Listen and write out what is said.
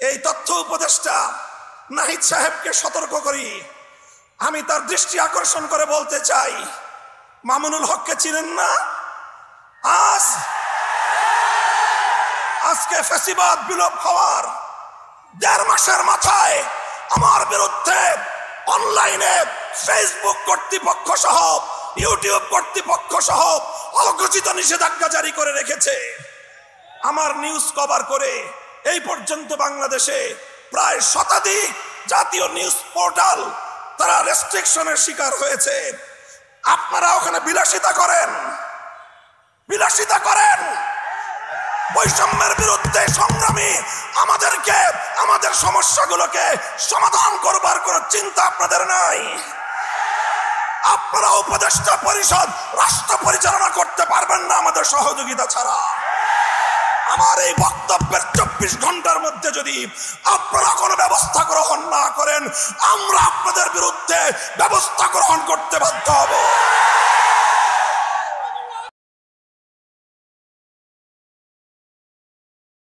এই তথ্য উপদেষ্টা নাহিদ সাহেবকে সতর্ক করি, আমি তার দৃষ্টি আকর্ষণ করে বলতে চাই, মামুনুল হককে চিনেন না? আজকে ফ্যাসিবাদ বিলোপ হওয়ার 1.5 মাসের মাথায় আমার বিরুদ্ধে অনলাইনে ফেসবুক কর্তৃপক্ষ সহ ইউটিউব কর্তৃপক্ষ সহ অঘোষিত নিষেধাজ্ঞা জারি করে রেখেছে। আমার নিউজ কভার করে এই পর্যন্ত বাংলাদেশে প্রায় শতাধিক জাতীয় নিউজ পোর্টাল তারা রেস্ট্রিকশনের শিকার হয়েছে। আপনারা ওখানে বিলাসিতা করেন, বৈষম্যের বিরুদ্ধে সংগ্রামী আমাদেরকে আমাদের সমস্যাগুলোকে সমাধান করবার কোনো চিন্তা আপনাদের নাই। আপনারা উপদেষ্টা পরিষদ রাষ্ট্র পরিচালনা করতে পারবেন না আমাদের সহযোগিতা ছাড়া। আমার এই বক্তব্যের 24 ঘন্টার মধ্যে যদি আপনারা কোনো ব্যবস্থা গ্রহণ না করেন, আমরা আপনাদের বিরুদ্ধে ব্যবস্থা গ্রহণ করতে বাধ্য হব।